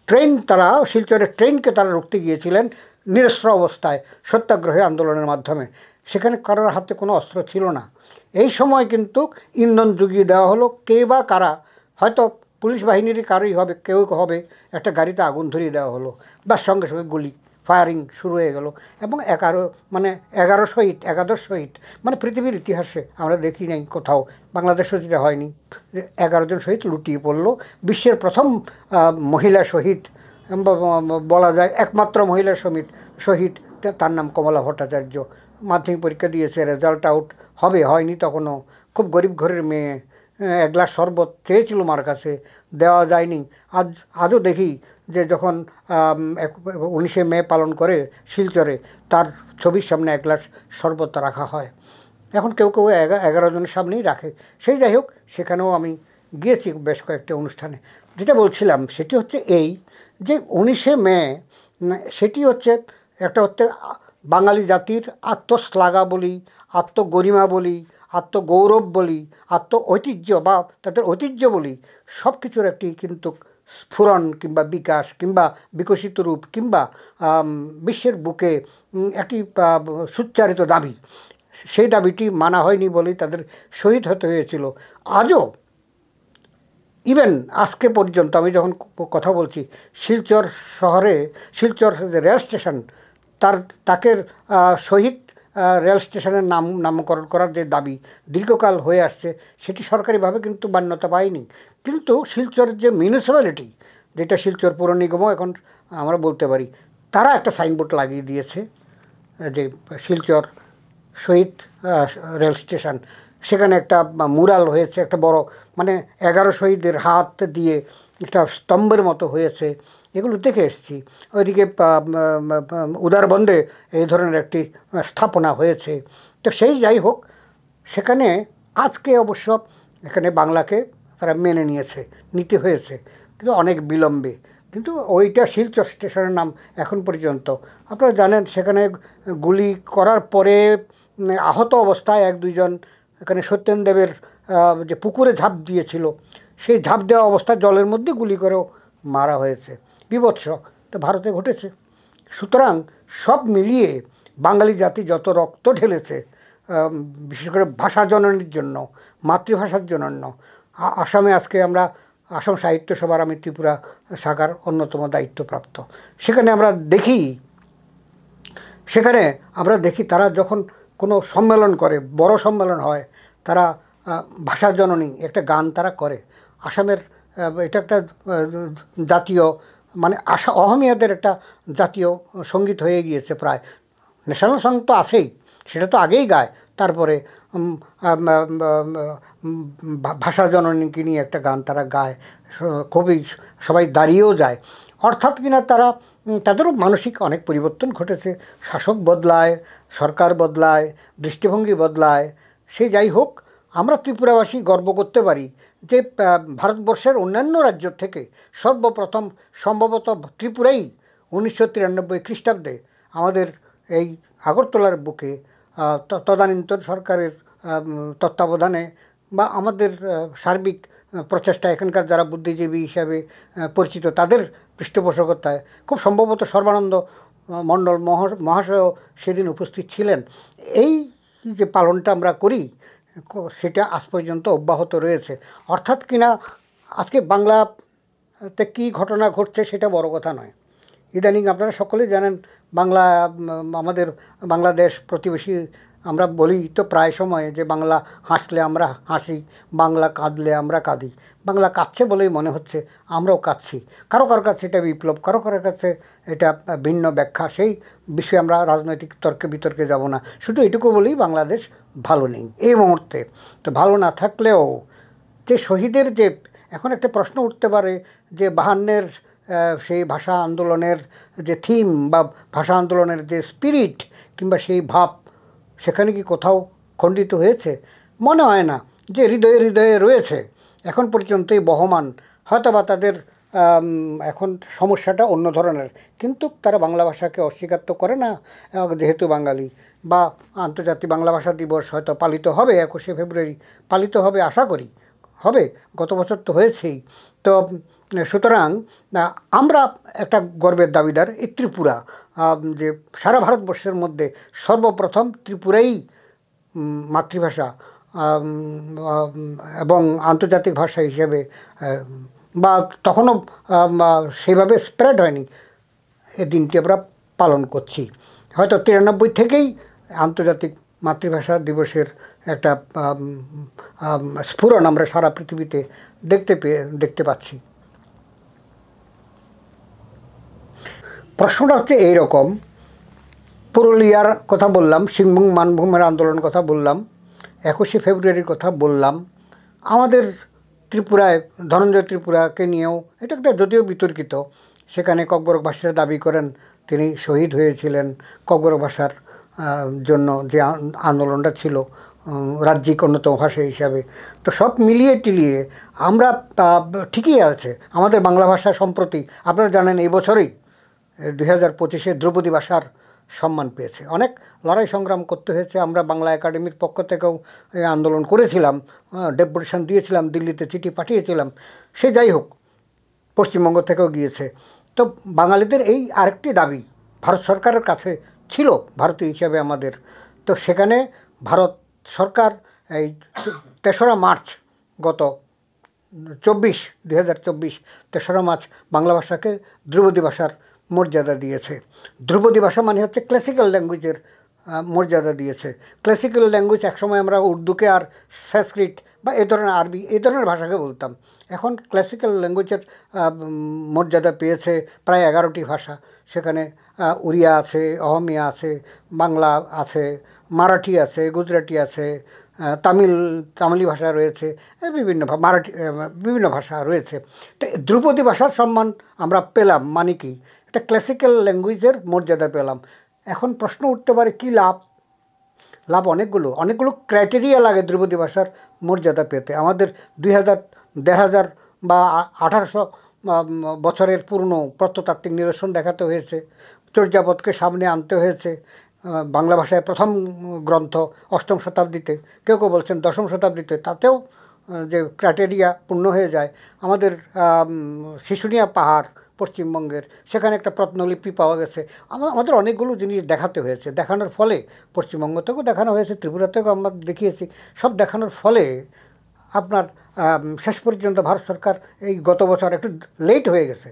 ট্রেন, তারা শিলচরের ট্রেনকে তারা রুখতে গিয়েছিলেন নিরস্ত্র অবস্থায় সত্যাগ্রহে আন্দোলনের মাধ্যমে। সেখানে কারোর হাতে কোনো অস্ত্র ছিল না। এই সময় কিন্তু ইন্ধন জুগিয়ে দেওয়া হলো। কে বা কারা, হয়তো পুলিশ বাহিনীরই কারোই হবে, কেউ হবে, একটা গাড়িতে আগুন ধরিয়ে দেওয়া হলো, বাস সঙ্গে সঙ্গে গুলি ফায়ারিং শুরু হয়ে গেল, এবং 11 শহীদ, একাদশ শহীদ, মানে পৃথিবীর ইতিহাসে আমরা দেখি নাই কোথাও, বাংলাদেশেও যেটা হয়নি, 11 জন শহীদ লুটিয়ে পড়ল। বিশ্বের প্রথম মহিলা শহীদ বলা যায়, একমাত্র মহিলা শহীদ, তার নাম কমলা ভট্টাচার্য। মাধ্যমিক পরীক্ষা দিয়েছে, রেজাল্ট আউট হবে, হয়নি তখনও, খুব গরিব ঘরের মেয়ে, 1 গ্লাস শরবত চেয়েছিল মার কাছে, দেওয়া যায়নি। আজও দেখি যে যখন 19শে মে পালন করে শিলচরে, তার ছবির সামনে 1 গ্লাস শরবত রাখা হয়। এখন কেউ কেউ 11 জনের সামনেই রাখে। সেই যাই হোক, সেখানেও আমি গিয়েছি বেশ কয়েকটা অনুষ্ঠানে। যেটা বলছিলাম সেটি হচ্ছে এই যে 19শে মে সেটি হচ্ছে বাঙালি জাতির আত্মশ্লাঘা বলি, আত্মগরিমা বলি, আত্মগৌরব বলি, ঐতিহ্য বা তাদের ঐতিহ্য বলি, সব কিছুর একটি কিন্তু স্ফুরণ কিংবা বিকাশ কিংবা বিকশিত রূপ কিংবা বিশ্বের বুকে একটি সুচ্চারিত দাবি। সেই দাবিটি মানা হয়নি বলেই তাদের শহীদ হতে হয়েছিল। আজও ইভেন আজকে পর্যন্ত আমি যখন কথা বলছি, শিলচর শহরে, শিলচর যে রেল স্টেশন, তাকে শহীদ রেল স্টেশনের নামকরণ করার যে দাবি দীর্ঘকাল হয়ে আসছে, সেটি সরকারিভাবে কিন্তু মান্যতা পায়নি। কিন্তু শিলচরের যে মিউনিসিপ্যালিটি, যেটা শিলচর পৌর নিগমও এখন আমরা বলতে পারি, তারা একটা সাইনবোর্ড লাগিয়ে দিয়েছে যে শিলচর শহীদ রেল স্টেশন। সেখানে একটা মুরাল হয়েছে, একটা বড়, মানে 11 শহীদের হাত দিয়ে একটা স্তম্ভের মতো হয়েছে। এগুলো দেখে এসেছি। ওইদিকে উদারবন্দে এই ধরনের একটি স্থাপনা হয়েছে। তো সেই যাই হোক, সেখানে আজকে অবশ্য এখানে বাংলাকে তারা মেনে নিতে হয়েছে, কিন্তু অনেক বিলম্বে। কিন্তু ওইটা শিলচর স্টেশনের নাম এখন পর্যন্ত। আপনারা জানেন, সেখানে গুলি করার পরে আহত অবস্থায় 1-2 জন এখানে সত্যেনদেবের যে পুকুরে ঝাঁপ দিয়েছিল, সেই ঝাঁপ দেওয়া অবস্থায় জলের মধ্যে গুলি করেও মারা হয়েছে। বিভৎস তো ভারতে ঘটেছে। সুতরাং সব মিলিয়ে বাঙালি জাতি যত রক্ত ঢেলেছে, বিশেষ করে ভাষা জননীর জন্য, মাতৃভাষার জন্য। আসামে আজকে আমরা আসাম সাহিত্য সভার, আমি ত্রিপুরা শাখার অন্যতম দায়িত্বপ্রাপ্ত। সেখানে আমরা দেখি তারা যখন কোনো সম্মেলন করে, বড় সম্মেলন হয়, তারা ভাষা জননী একটা গান তারা করে। আসামের এটা একটা জাতীয় মানে অহমিয়াদের একটা জাতীয় সঙ্গীত হয়ে গিয়েছে প্রায়। ন্যাশনাল সং তো আছেই, সেটা তো আগেই গায়, তারপরে ভাষা জননীকে নিয়ে একটা গান তারা গায়, খুবই সবাই দাঁড়িয়েও যায়। অর্থাৎ কিনা তারা তাদেরও মানসিক অনেক পরিবর্তন ঘটেছে, শাসক বদলায়, সরকার বদলায়, দৃষ্টিভঙ্গি বদলায়। সে যাই হোক, আমরা ত্রিপুরাবাসী গর্ব করতে পারি যে ভারতবর্ষের অন্যান্য রাজ্য থেকে সর্বপ্রথম সম্ভবত ত্রিপুরাই 1993 খ্রিস্টাব্দে আমাদের এই আগরতলার বুকে তদানীন্তন সরকারের তত্ত্বাবধানে বা আমাদের সার্বিক প্রচেষ্টা, এখানকার যারা বুদ্ধিজীবী হিসাবে পরিচিত তাদের পৃষ্ঠপোষকতায় খুব সম্ভবত সর্বানন্দ মণ্ডল মহাশয়ও সেদিন উপস্থিত ছিলেন। এই যে পালনটা আমরা করি সেটা আজ পর্যন্ত অব্যাহত রয়েছে। অর্থাৎ কিনা আজকে বাংলাতে কী ঘটনা ঘটছে সেটা বড় কথা নয়। ইদানিং আপনারা সকলেই জানেন আমাদের বাংলাদেশ প্রতিবেশী, আমরা বলি তো প্রায় সময়ে যে বাংলা হাসলে আমরা হাসি, বাংলা কাঁদলে আমরা কাঁদি। বাংলা কাঁদছে বলেই মনে হচ্ছে আমরাও কাঁদছি। কারো কাছে এটা বিপ্লব, কারো কাছে এটা ভিন্ন ব্যাখ্যা। সেই বিষয়ে আমরা রাজনৈতিক তর্কে বিতর্কে যাব না। শুধু এটুকু বলেই বাংলাদেশ ভালো নেই এই মুহূর্তে। তো ভালো না থাকলেও যে শহীদের যে এখন একটা প্রশ্ন উঠতে পারে যে 52-এর সেই ভাষা আন্দোলনের যে থিম বা ভাষা আন্দোলনের যে স্পিরিট কিংবা সেই ভাব সেখানে কি কোথাও খণ্ডিত হয়েছে? মনে হয় না। যে হৃদয়ে হৃদয়ে রয়েছে এখন পর্যন্তই বহমান। হয়তো বা তাদের এখন সমস্যাটা অন্য ধরনের, কিন্তু তারা বাংলা ভাষাকে অস্বীকার তো করে না যেহেতু বাঙালি। বা আন্তর্জাতিক বাংলা ভাষা দিবস হয়তো পালিত হবে 21শে ফেব্রুয়ারি, পালিত হবে আশা করি, হবে, গত বছর তো হয়েছেই। তো সুতরাং আমরা একটা গর্বের দাবিদার এই ত্রিপুরা, যে সারা ভারতবর্ষের মধ্যে সর্বপ্রথম ত্রিপুরাই মাতৃভাষা এবং আন্তর্জাতিক ভাষা হিসেবে, বা তখনও সেভাবে স্প্রেড হয়নি, এই দিনটি আমরা পালন করছি। হয়তো 93 থেকেই আন্তর্জাতিক মাতৃভাষা দিবসের একটা স্ফুরণ আমরা সারা পৃথিবীতে দেখতে পাচ্ছি। প্রশ্নটা হচ্ছে এইরকম, পুরুলিয়ার কথা বললাম, সিংভূম মানভূমের আন্দোলনের কথা বললাম, 21শে ফেব্রুয়ারির কথা বললাম, আমাদের ত্রিপুরায় ধনঞ্জয় ত্রিপুরাকে নিয়েও এটা একটা যদিও বিতর্কিত, সেখানে ককবরক ভাষীরা দাবি করেন তিনি শহীদ হয়েছিলেন ককবরক ভাষার জন্য যে আন্দোলনটা ছিল রাজ্যিক অন্যতম ভাষা হিসাবে। তো সব মিলিয়ে টিলিয়ে আমরা ঠিকই আছে। আমাদের বাংলা ভাষা সম্প্রতি আপনারা জানেন এই বছরেই 2025-এ দ্রৌপদী ভাষার সম্মান পেয়েছে। অনেক লড়াই সংগ্রাম করতে হয়েছে। আমরা বাংলা একাডেমির পক্ষ থেকেও আন্দোলন করেছিলাম, ডেপুটেশন দিয়েছিলাম, দিল্লিতে চিঠি পাঠিয়েছিলাম। সে যাই হোক, পশ্চিমবঙ্গ থেকেও গিয়েছে। তো বাঙালিদের এই আরেকটি দাবি ভারত সরকারের কাছে ছিল, ভারতীয় হিসাবে আমাদের। তো সেখানে ভারত সরকার এই 3রা মার্চ গত 2024 3রা মার্চ বাংলা ভাষাকে ধ্রুপদী ভাষার মর্যাদা দিয়েছে। ধ্রুপদী ভাষা মানে হচ্ছে ক্লাসিক্যাল ল্যাঙ্গুয়েজের মর্যাদা দিয়েছে। ক্লাসিক্যাল ল্যাঙ্গুয়েজ একসময় আমরা উর্দুকে আর সংস্কৃত বা এই ধরনের আরবি এই ধরনের ভাষাকে বলতাম। এখন ক্লাসিক্যাল ল্যাঙ্গুয়েজের মর্যাদা পেয়েছে প্রায় 11টি ভাষা। সেখানে উড়িয়া আছে, অহমিয়া আছে, বাংলা আছে, মারাঠি আছে, গুজরাটি আছে, তামিলি ভাষা রয়েছে, বিভিন্ন ভাষা রয়েছে। তো ধ্রুপদী ভাষার সম্মান আমরা পেলাম, মানে কি একটা ক্লাসিক্যাল ল্যাঙ্গুয়েজের মর্যাদা পেলাম। এখন প্রশ্ন উঠতে পারে কি লাভ অনেকগুলো ক্রাইটেরিয়া লাগে ধ্রুপদী ভাষার মর্যাদা পেতে। আমাদের 2000 বা 1800 বছরের পুরনো প্রত্নতাত্ত্বিক নিদর্শন দেখাতে হয়েছে, চর্যাপদকে সামনে আনতে হয়েছে। বাংলা ভাষায় প্রথম গ্রন্থ 8ম শতাব্দীতে, কেউ বলছেন 10ম শতাব্দীতে, তাতেও যে ক্রাইটেরিয়া পূর্ণ হয়ে যায়। আমাদের শিশুনিয়া পাহাড় পশ্চিমবঙ্গের, সেখানে একটা প্রত্নলিপি পাওয়া গেছে। আমাদের অনেকগুলো জিনিস দেখাতে হয়েছে। দেখানোর ফলে পশ্চিমবঙ্গ থেকেও দেখানো হয়েছে, ত্রিপুরা থেকেও আমরা দেখিয়েছি। সব দেখানোর ফলে আপনার শেষ পর্যন্ত ভারত সরকার এই গত বছর একটু লেট হয়ে গেছে।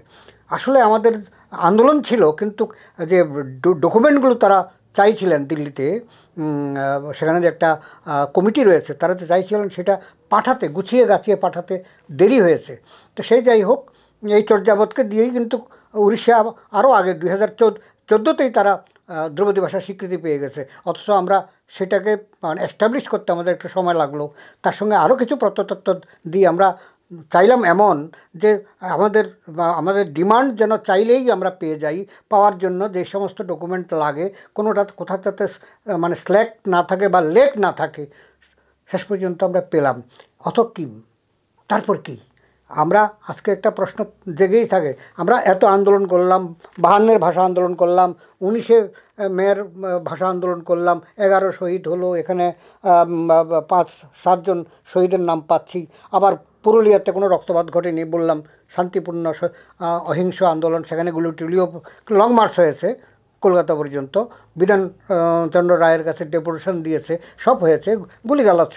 আসলে আমাদের আন্দোলন ছিল, কিন্তু যে ডকুমেন্টগুলো তারা চাইছিলেন দিল্লিতে, সেখানে যে একটা কমিটি রয়েছে, তারা যে চাইছিলেন সেটা পাঠাতে, গুছিয়ে গাছিয়ে পাঠাতে দেরি হয়েছে। তো সেই যাই হোক, এই চর্যাবতকে দিয়েই কিন্তু উড়িষ্যা আরও আগে 2014তেই তারা ধ্রুপদী ভাষার স্বীকৃতি পেয়ে গেছে, অথচ আমরা সেটাকে মানে এস্টাবলিশ করতে আমাদের একটু সময় লাগলো। তার সঙ্গে আরও কিছু প্রত্নতত্ত্ব দিয়ে আমরা চাইলাম এমন যে আমাদের ডিমান্ড যেন চাইলেই আমরা পেয়ে যাই, পাওয়ার জন্য যে সমস্ত ডকুমেন্ট লাগে কোনোটা কোথাও যাতে মানে স্ল্যাক না থাকে বা লেক না থাকে, শেষ পর্যন্ত আমরা পেলাম। কি তারপর কি আমরা আজকে একটা প্রশ্ন জেগেই থাকে। আমরা এত আন্দোলন করলাম, 52-এর ভাষা আন্দোলন করলাম, 19শে মেয়ের ভাষা আন্দোলন করলাম, 11 শহীদ হলো, এখানে 5-7 জন শহীদের নাম পাচ্ছি। আবার পুরুলিয়াতে কোনো রক্তপাত ঘটেনি, বললাম শান্তিপূর্ণ অহিংস আন্দোলন, সেখানে টুলিও লং মার্চ হয়েছে কলকাতা পর্যন্ত, বিধানচন্দ্র রায়ের কাছে ডেপুটেশন দিয়েছে, সব হয়েছে, গুলিগালাজ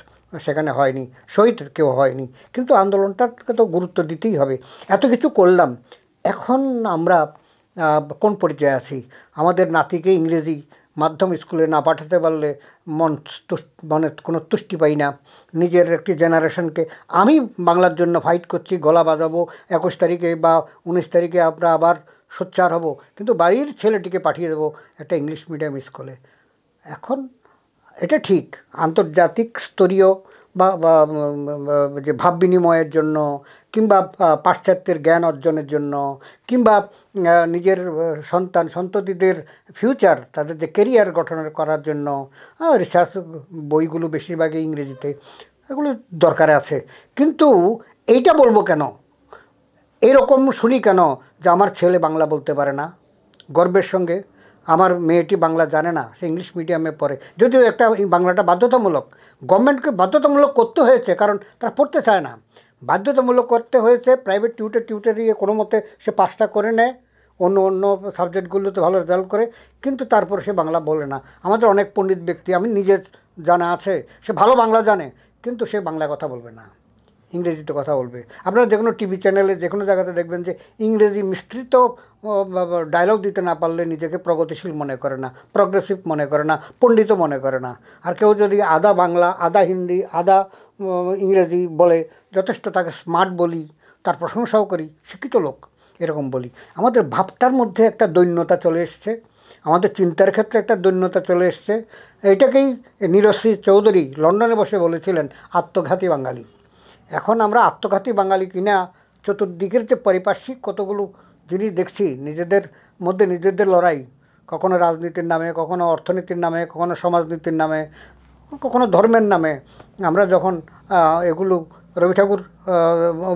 সেখানে হয়নি, শহীদ কেউ হয়নি, কিন্তু আন্দোলনটাকে তো গুরুত্ব দিতেই হবে। এত কিছু করলাম, এখন আমরা কোন পর্যায়ে আছি? আমাদের নাতিকে ইংরেজি মাধ্যম স্কুলে না পাঠাতে পারলে মনে কোনো তুষ্টি পাই না। নিজের একটি জেনারেশনকে, আমি বাংলার জন্য ফাইট করছি, গলা বাজাবো, 21 তারিখে বা 19 তারিখে আমরা আবার সোচ্চার হব, কিন্তু বাড়ির ছেলেটিকে পাঠিয়ে দেবো একটা ইংলিশ মিডিয়াম স্কুলে। এখন এটা ঠিক আন্তর্জাতিক স্তরীয় বা যে ভাব বিনিময়ের জন্য, কিংবা পাশ্চাত্যের জ্ঞান অর্জনের জন্য, কিংবা নিজের সন্ততিদের ফিউচার, তাদের যে কেরিয়ার গঠন করার জন্য রিসার্চ বইগুলো বেশিরভাগই ইংরেজিতে, এগুলো দরকার আছে। কিন্তু এইটা বলবো কেন, এরকম শুনি কেন যে আমার ছেলে বাংলা বলতে পারে না, গর্বের সঙ্গে আমার মেয়েটি বাংলা জানে না, সে ইংলিশ মিডিয়ামে পড়ে। যদিও একটা বাংলাটা বাধ্যতামূলক, গভর্নমেন্টকে বাধ্যতামূলক করতে হয়েছে, কারণ তারা পড়তে চায় না, বাধ্যতামূলক করতে হয়েছে। প্রাইভেট টিউটরিয়ে কোনো মতে সে পাসটা করে নেয়, অন্য সাবজেক্টগুলোতে ভালো রেজাল্ট করে, কিন্তু তারপর সে বাংলা বলে না। আমাদের অনেক পণ্ডিত ব্যক্তি, আমি নিজে জানা আছে, সে ভালো বাংলা জানে, কিন্তু সে বাংলা কথা বলবে না, ইংরেজিতে কথা বলবে। আপনারা যে কোনো টিভি চ্যানেলে যে কোনো জায়গাতে দেখবেন যে ইংরেজি মিশ্রিত ডায়লগ দিতে না পারলে নিজেকে প্রগতিশীল মনে করে না, প্রগ্রেসিভ মনে করে না, পণ্ডিত মনে করে না। আর কেউ যদি আধা বাংলা, আধা হিন্দি, আধা ইংরেজি বলে, যথেষ্ট তাকে স্মার্ট বলি, তার প্রশংসাও করি, শিক্ষিত লোক এরকম বলি। আমাদের ভাবটার মধ্যে একটা দৈন্যতা চলে এসছে, আমাদের চিন্তার ক্ষেত্রে একটা দৈন্যতা চলে এসছে। এটাকেই নীরশ্রী চৌধুরী লন্ডনে বসে বলেছিলেন আত্মঘাতী বাঙালি। এখন আমরা আত্মঘাতী বাঙালি কিনা, চতুর্দিকের যে পারিপার্শ্বিক কতগুলো জিনিস দেখছি, নিজেদের মধ্যে নিজেদের লড়াই, কখনো রাজনীতির নামে, কখনো অর্থনীতির নামে, কখনো সমাজনীতির নামে, কখনো ধর্মের নামে। আমরা যখন এগুলো রবি ঠাকুর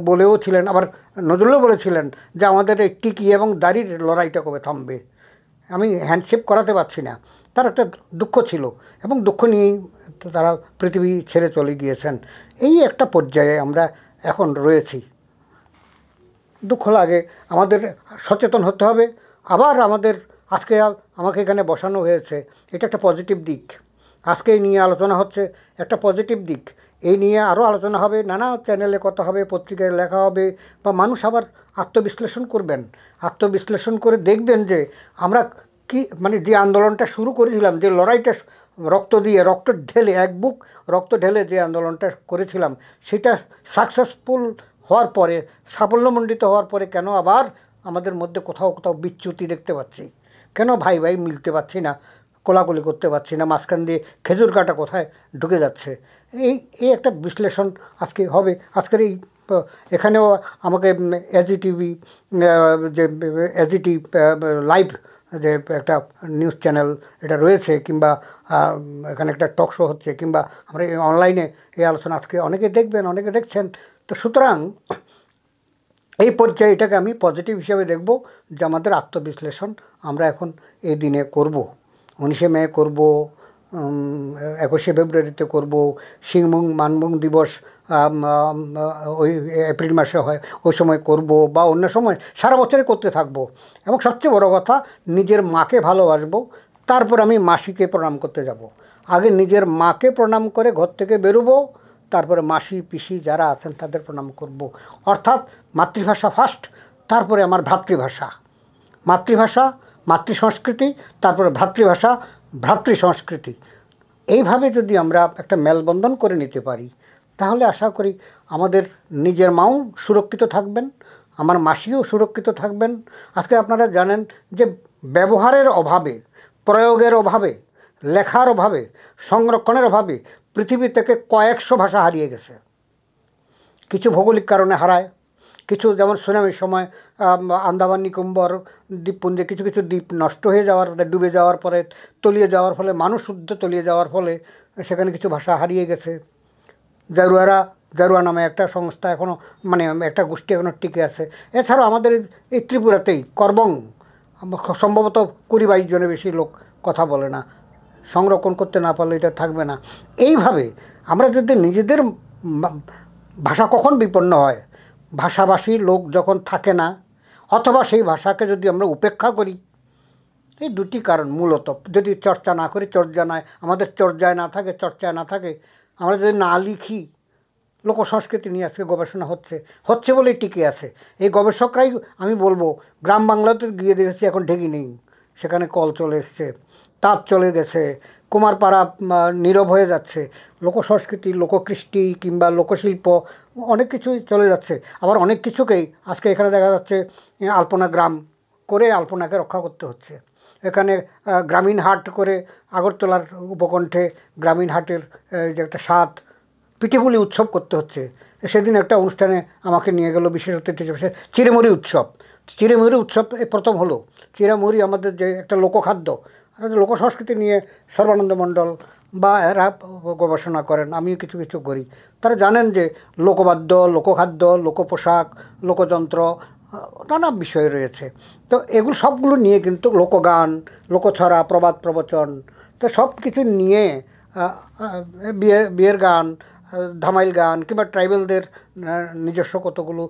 বলেও ছিলেন, আবার নজরুলও বলেছিলেন যে আমাদের এই টিকি এবং দাড়ির লড়াইটা কবে থামবে। আমি হ্যান্ডশেক করাতে পারছি না, তার একটা দুঃখ ছিল, এবং দুঃখ নিয়েই তারা পৃথিবী ছেড়ে চলে গিয়েছেন। এই একটা পর্যায়ে আমরা এখন রয়েছি, দুঃখ লাগে। আমাদের সচেতন হতে হবে। আবার আজকে আমাকে এখানে বসানো হয়েছে, এটা একটা পজিটিভ দিক। আজকে এই নিয়ে আলোচনা হচ্ছে, একটা পজিটিভ দিক। এই নিয়ে আরও আলোচনা হবে, নানা চ্যানেলে কথা হবে, পত্রিকায় লেখা হবে, বা মানুষ আবার আত্মবিশ্লেষণ করবেন। আত্মবিশ্লেষণ করে দেখবেন যে আমরা কি, মানে যে আন্দোলনটা শুরু করেছিলাম, যে লড়াইটা রক্ত ঢেলে, এক বুক রক্ত ঢেলে যে আন্দোলনটা করেছিলাম, সেটা সাকসেসফুল হওয়ার পরে, সাফল্যমণ্ডিত হওয়ার পরে কেন আবার আমাদের মধ্যে কোথাও বিচ্যুতি দেখতে পাচ্ছি? কেন ভাই মিলতে পারছি না, কোলাকুলি করতে পারছি না, মাঝখান দিয়ে খেজুর কাটা কোথায় ঢুকে যাচ্ছে? এই একটা বিশ্লেষণ আজকে হবে। আজকের এখানেও আমাকে এজিটিভি, যে এজিটি লাইভ যে একটা নিউজ চ্যানেল এটা রয়েছে, কিংবা এখানে একটা টক শো হচ্ছে, কিংবা আমরা অনলাইনে এই আলোচনা আজকে অনেকে দেখবেন, অনেকে দেখছেন। তো সুতরাং এই পর্যায়ে এটাকে আমি পজিটিভ হিসাবে দেখব, যে আমাদের আত্মবিশ্লেষণ আমরা এখন এই দিনে করব। 19শে মে করব, 21শে ফেব্রুয়ারিতে করব, সিংমুং মানমুং দিবস ওই এপ্রিল মাসে হয়, ওই সময় করব, বা অন্য সময় সারা বছরে করতে থাকবো। এবং সবচেয়ে বড় কথা, নিজের মাকে ভালোবাসবো, তারপর আমি মাসিকে প্রণাম করতে যাব। আগে নিজের মাকে প্রণাম করে ঘর থেকে বেরোবো, তারপরে মাসি পিসি যারা আছেন তাদের প্রণাম করব। অর্থাৎ মাতৃভাষা ফার্স্ট, তারপরে আমার ভ্রাতৃভাষা, মাতৃভাষা, মাতৃসংস্কৃতি, তারপরে ভ্রাতৃভাষা, ভ্রাতৃসংস্কৃতি। এইভাবে যদি আমরা একটা মেলবন্ধন করে নিতে পারি, তাহলে আশা করি আমাদের নিজের মাও সুরক্ষিত থাকবেন, আমার মাসিও সুরক্ষিত থাকবেন। আজকে আপনারা জানেন যে ব্যবহারের অভাবে, প্রয়োগের অভাবে, লেখার অভাবে, সংরক্ষণের অভাবে পৃথিবী থেকে কয়েকশো ভাষা হারিয়ে গেছে। কিছু ভৌগোলিক কারণে হারায়, কিছু যেমন সুনামির সময় আন্দামান নিকোবর দ্বীপপুঞ্জে কিছু কিছু দ্বীপ নষ্ট হয়ে যাওয়ার, ডুবে যাওয়ার পরে, তলিয়ে যাওয়ার ফলে, মানুষ শুদ্ধ তলিয়ে যাওয়ার ফলে সেখানে কিছু ভাষা হারিয়ে গেছে। জারুয়া নামে একটা সংস্থা এখনও, মানে একটা গোষ্ঠী এখনও টিকে আছে। এছাড়াও আমাদের এই ত্রিপুরাতেই করবং সম্ভবত 20-22 জনের বেশি লোক কথা বলে না। সংরক্ষণ করতে না পারলে এটা থাকবে না। এইভাবে আমরা যদি নিজেদের ভাষা কখন বিপন্ন হয়, ভাষাভাষী লোক যখন থাকে না, অথবা সেই ভাষাকে যদি আমরা উপেক্ষা করি। এই দুটি কারণ মূলত। যদি চর্চা না করি, আমাদের চর্চায় না থাকে, আমরা যদি না লিখি। লোকসংস্কৃতি নিয়ে আজকে গবেষণা হচ্ছে বলেই টিকে আছে। এই গবেষকরাই, আমি বলবো, গ্রাম বাংলাতে গিয়ে দেখেছি এখন ঢেকি নেই, সেখানে কল চলে এসছে, তাঁত চলে গেছে, কুমারপাড়া নীরব হয়ে যাচ্ছে। লোকসংস্কৃতি, লোককৃষ্টি কিংবা লোকশিল্প অনেক কিছুই চলে যাচ্ছে। আবার অনেক কিছুকেই আজকে এখানে দেখা যাচ্ছে আলপনা গ্রাম করে আলপনাকে রক্ষা করতে হচ্ছে। এখানে গ্রামীণ হাট করে আগরতলার উপকণ্ঠে গ্রামীণ হাটের যে একটা স্বাদ, পিঠেপুলি উৎসব করতে হচ্ছে। সেদিন একটা অনুষ্ঠানে আমাকে নিয়ে গেল বিশেষ অতিথি হিসেবে, চিড়েমুড়ি উৎসব। চিড়েমুড়ি উৎসব প্রথম হলো। চিড়েমুড়ি আমাদের যে একটা লোকখাদ্য, লোকসংস্কৃতি নিয়ে সর্বানন্দ মণ্ডল বা এরা গবেষণা করেন, আমিও কিছু কিছু করি। তারা জানেন যে লোকবাদ্য, লোকখাদ্য, লোকপোশাক, লোকযন্ত্র, নানা বিষয় রয়েছে। তো এগুলো সবগুলো নিয়ে কিন্তু লোকগান, লোকছড়া, প্রবাদ প্রবচন, তো সব কিছু নিয়ে বিয়ের গান, ধামাইল গান কিংবা ট্রাইবেলদের নিজস্ব কতগুলো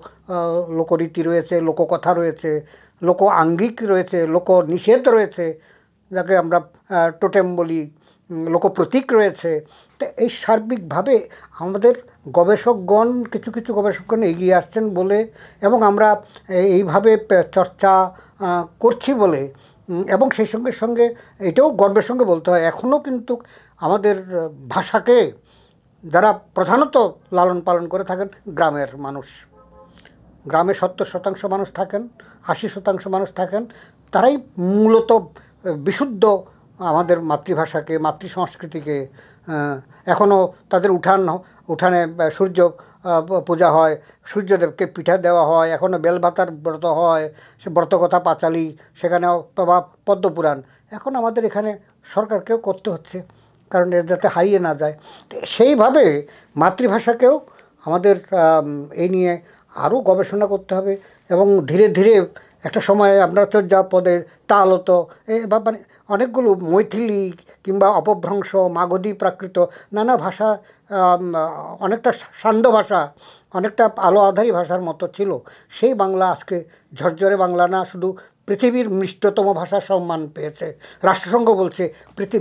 লোকরীতি রয়েছে, লোককথা রয়েছে, লোক আঙ্গিক রয়েছে, লোক নিষেধ রয়েছে, যাকে আমরা টোটেম বলি, লোকপ্রতীক রয়েছে। তো এই সার্বিকভাবে আমাদের গবেষকগণ, কিছু কিছু গবেষকগণ এগিয়ে আসছেন বলে, এবং আমরা এইভাবে চর্চা করছি বলে, এবং সেই সঙ্গে সঙ্গে এটাও গর্বের সঙ্গে বলতে হয়, এখনও কিন্তু আমাদের ভাষাকে যারা প্রধানত লালন পালন করে থাকেন গ্রামের মানুষ। গ্রামে 70% মানুষ থাকেন, 80% মানুষ থাকেন। তারাই মূলত বিশুদ্ধ আমাদের মাতৃভাষাকে, মাতৃ সংস্কৃতিকে, এখনও তাদের উঠানে সূর্য পূজা হয়, সূর্যদেবকে পিঠা দেওয়া হয়, এখনও বেলভাতার ব্রত হয়, সে ব্রতকথা পাঁচালী, সেখানেও বা পদ্মপুরাণ এখন আমাদের এখানে সরকারকেও করতে হচ্ছে, কারণ এর যাতে হারিয়ে না যায়। সেইভাবে মাতৃভাষাকেও আমাদের এই নিয়ে আরও গবেষণা করতে হবে, এবং ধীরে ধীরে একটা সময় আপনার চর্যা পদে টাল হতো, বা মানে অনেকগুলো মৈথিলি কিংবা অপভ্রংশ, মাগধী প্রাকৃত নানা ভাষা, অনেকটা সান্ধ্য ভাষা, অনেকটা আলো আধারী ভাষার মতো ছিল। সেই বাংলা আজকে ঝরঝরে বাংলা না, শুধু পৃথিবীর মিষ্টতম ভাষা সম্মান পেয়েছে। রাষ্ট্রসংঘ বলছে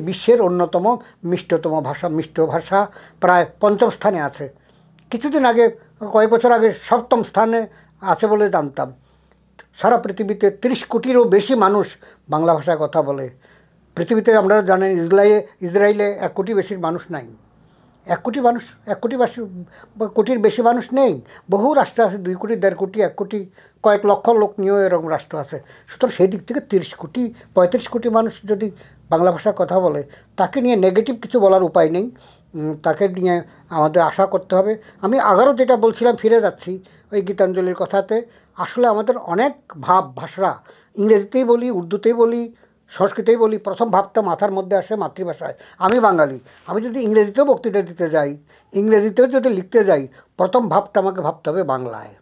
বিশ্বের অন্যতম মিষ্টতম ভাষা, মিষ্ট ভাষা প্রায় 5ম স্থানে আছে। কিছুদিন আগে, কয়েক বছর আগে 7ম স্থানে আছে বলে জানতাম। সারা পৃথিবীতে 30 কোটিরও বেশি মানুষ বাংলা ভাষায় কথা বলে। পৃথিবীতে আপনারা জানেন ইসরায়েলে 1 কোটি বেশি মানুষ নাই। 1 কোটির বেশি মানুষ নেই। বহু রাষ্ট্র আছে 2 কোটি, 1.5 কোটি, 1 কোটি, কয়েক লক্ষ লোক নিয়েও এরকম রাষ্ট্র আছে। সুতরাং সেই দিক থেকে 30 কোটি, 35 কোটি মানুষ যদি বাংলা ভাষায় কথা বলে, তাকে নিয়ে নেগেটিভ কিছু বলার উপায় নেই। তাকে নিয়ে আমাদের আশা করতে হবে। আমি আগারও যেটা বলছিলাম, ফিরে যাচ্ছি ওই গীতাঞ্জলির কথাতে। আসলে আমাদের অনেক ভাষা, ইংরেজিতেই বলি, উর্দুতেই বলি, সংস্কৃতেই বলি, প্রথম ভাবটা মাথার মধ্যে আসে মাতৃভাষায়। আমি বাঙালি, আমি যদি ইংরেজিতেও বক্তৃতা দিতে যাই, ইংরেজিতেও যদি লিখতে যাই, প্রথম ভাবটা আমাকে ভাবতে হবে বাংলায়।